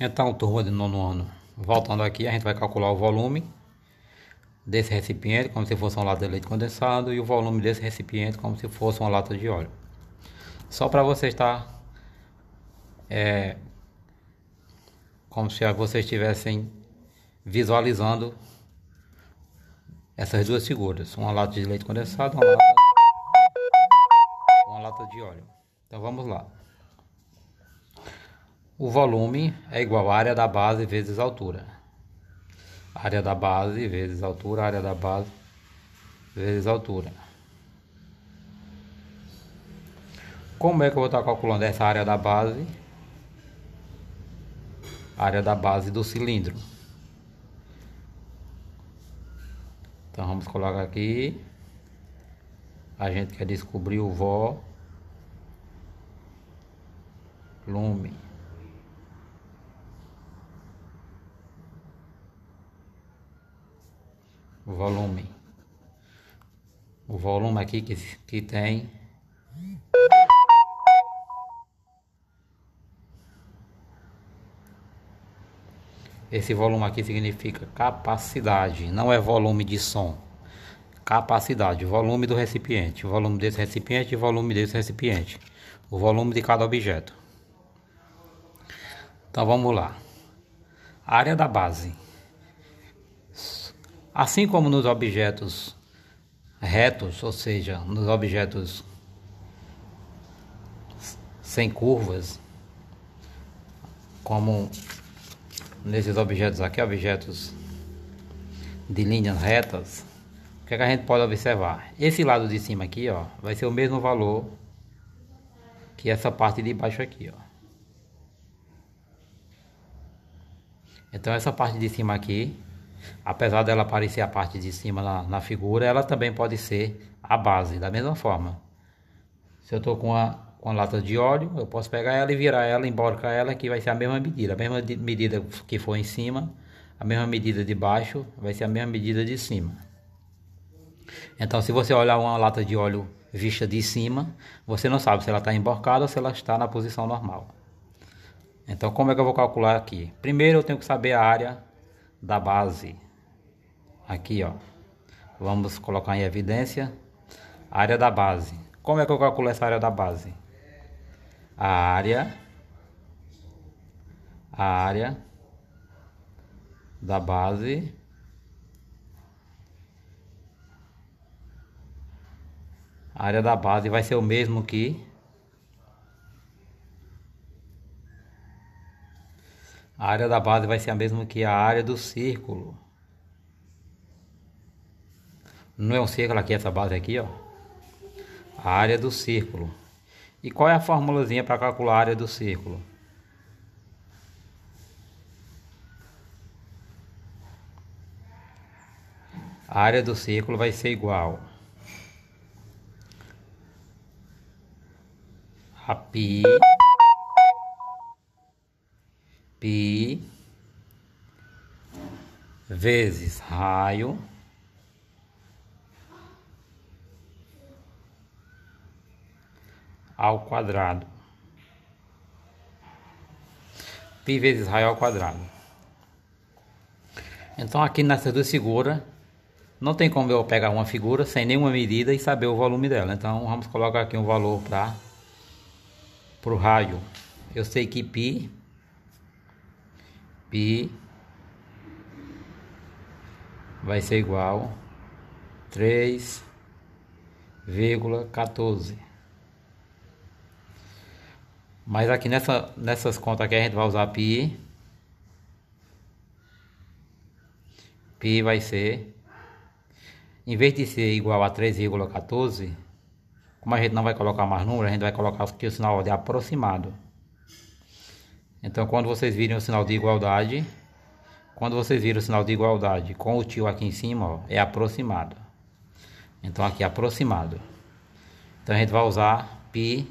Então, turma de nono ano, voltando aqui, a gente vai calcular o volume desse recipiente como se fosse uma lata de leite condensado e o volume desse recipiente como se fosse uma lata de óleo. Só para você estar como se vocês estivessem visualizando essas duas figuras, uma lata de leite condensado e uma lata de óleo. Então vamos lá. O volume é igual à área da base vezes a altura. Área da base vezes a altura, área da base vezes a altura. Como é que eu vou estar calculando essa área da base? Área da base do cilindro. Então vamos colocar aqui. A gente quer descobrir o volume. O volume aqui que tem esse volume aqui significa capacidade, não é volume de som. Capacidade, volume do recipiente, o volume desse recipiente e o volume desse recipiente, o volume de cada objeto. Então vamos lá. Área da base. Assim como nos objetos retos, ou seja, nos objetos sem curvas, como nesses objetos aqui, objetos de linhas retas, o que é que a gente pode observar? Esse lado de cima aqui, ó, vai ser o mesmo valor que essa parte de baixo aqui, ó. Então essa parte de cima aqui, apesar dela aparecer a parte de cima na figura, ela também pode ser a base, da mesma forma. Se eu estou com a lata de óleo, eu posso pegar ela e virar ela, emborcar ela, que vai ser a mesma medida que for em cima, a mesma medida de baixo, vai ser a mesma medida de cima. Então se você olhar uma lata de óleo vista de cima, você não sabe se ela está emborcada ou se ela está na posição normal. Então como é que eu vou calcular aqui? Primeiro eu tenho que saber a área da base. Aqui, ó. Vamos colocar em evidência a área da base. Como é que eu calculo essa área da base? A área da base vai ser o mesmo que a área da base vai ser a mesma que a área do círculo. Não é um círculo aqui, essa base aqui, ó. A área do círculo. E qual é a formulazinha para calcular a área do círculo? A área do círculo vai ser igual a π vezes raio ao quadrado. Π vezes raio ao quadrado. Então aqui nessas duas figuras, não tem como eu pegar uma figura sem nenhuma medida e saber o volume dela. Então vamos colocar aqui um valor para o raio. Eu sei que π vai ser igual a 3,14. Mas aqui nessas contas aqui a gente vai usar π vai ser, em vez de ser igual a 3,14, como a gente não vai colocar mais número, a gente vai colocar aqui o sinal de aproximado. Então quando vocês virem o sinal de igualdade, com o tio aqui em cima, ó, é aproximado. Então aqui é aproximado. Então a gente vai usar π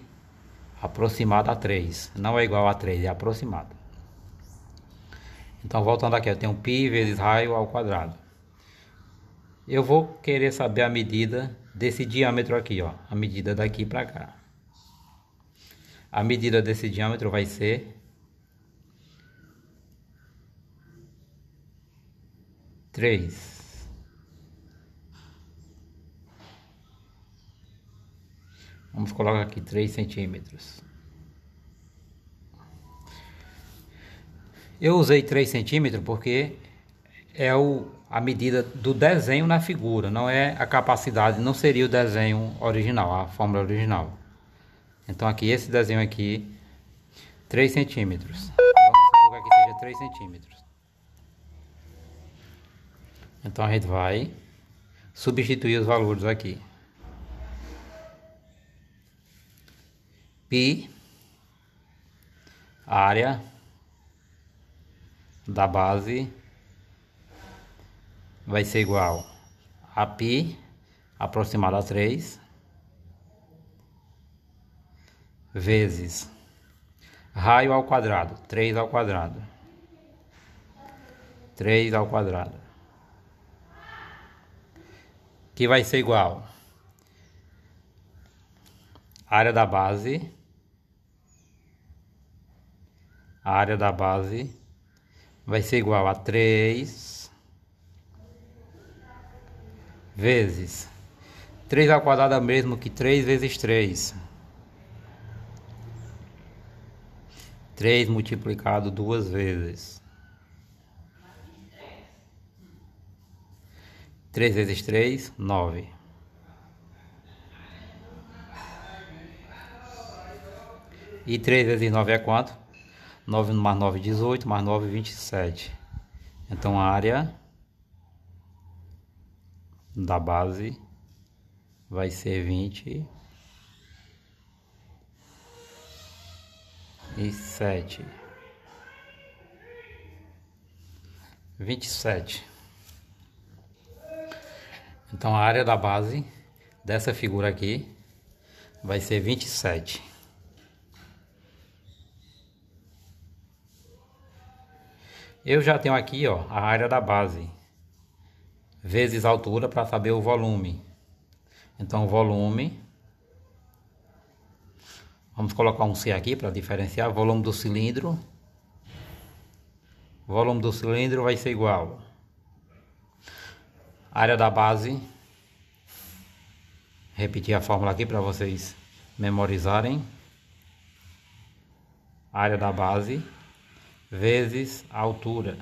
aproximado a 3. Não é igual a 3, é aproximado. Então voltando aqui, eu tenho π vezes raio ao quadrado. Eu vou querer saber a medida desse diâmetro aqui, ó. A medida daqui para cá. A medida desse diâmetro vai ser 3. Vamos colocar aqui 3 centímetros. Eu usei 3 centímetros porque é a medida do desenho na figura, não é a capacidade, não seria o desenho original, a fórmula original. Então aqui, esse desenho aqui, 3 centímetros. Vamos supor que aqui seja 3 centímetros. Então a gente vai substituir os valores aqui. Π, área da base, vai ser igual a π aproximado a 3 vezes raio ao quadrado, 3 ao quadrado, 3 ao quadrado, que vai ser igual a área da base, vai ser igual a 3 vezes 3 ao quadrado é o mesmo que 3 vezes 3. 3 multiplicado 2 vezes. 3 vezes 3, 9. E 3 vezes 9 é quanto? 9 mais 9, 18, mais 9, 27. Então a área da base vai ser 27. Então a área da base dessa figura aqui vai ser 27. Eu já tenho aqui, ó, a área da base vezes a altura para saber o volume. Então o volume, vamos colocar um C aqui para diferenciar. Volume do cilindro vai ser igual a área da base, repetir a fórmula aqui para vocês memorizarem. Área da base vezes a altura.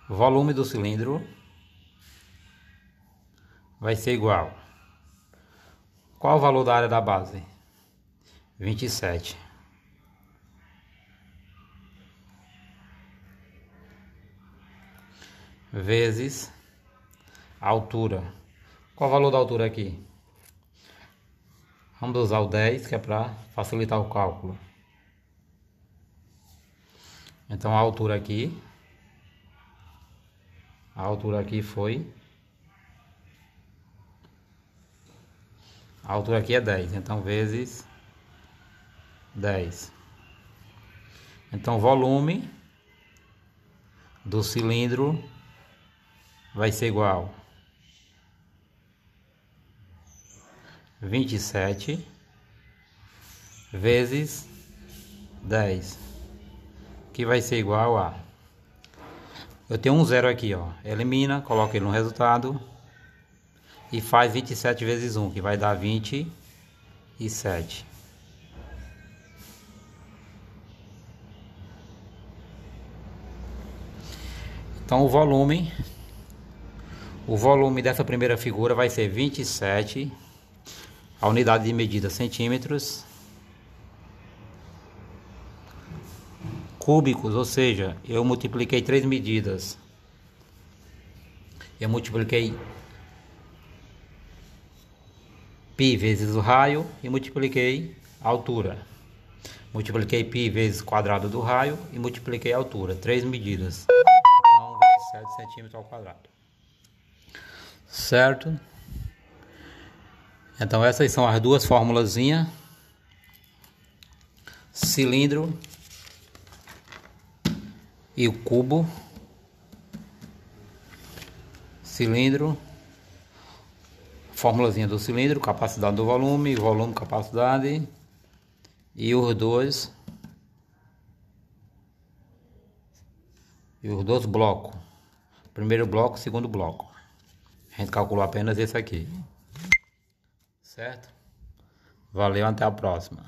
Volume do cilindro vai ser igual. Qual o valor da área da base? 27. Vezes a altura. Qual o valor da altura aqui? Vamos usar o 10, que é para facilitar o cálculo. Então a altura aqui foi... A altura aqui é 10, então vezes 10. Então o volume do cilindro vai ser igual 27 vezes 10, que vai ser igual a... Eu tenho um zero aqui, ó. Elimina, coloca ele no resultado e faz 27 vezes 1, que vai dar 27. Então o volume dessa primeira figura vai ser 27, a unidade de medida centímetros cúbicos, ou seja, eu multipliquei 3 medidas. Eu multipliquei π vezes o raio e multipliquei a altura. Multipliquei π vezes o quadrado do raio e multipliquei a altura. 3 medidas. Então 27 centímetros ao quadrado. Certo? Então essas são as duas formulazinhas. Cilindro e o cubo. Cilindro, formulazinha do cilindro, capacidade do volume, capacidade, e os dois blocos. Primeiro bloco, segundo bloco. A gente calculou apenas esse aqui. Certo? Valeu, até a próxima.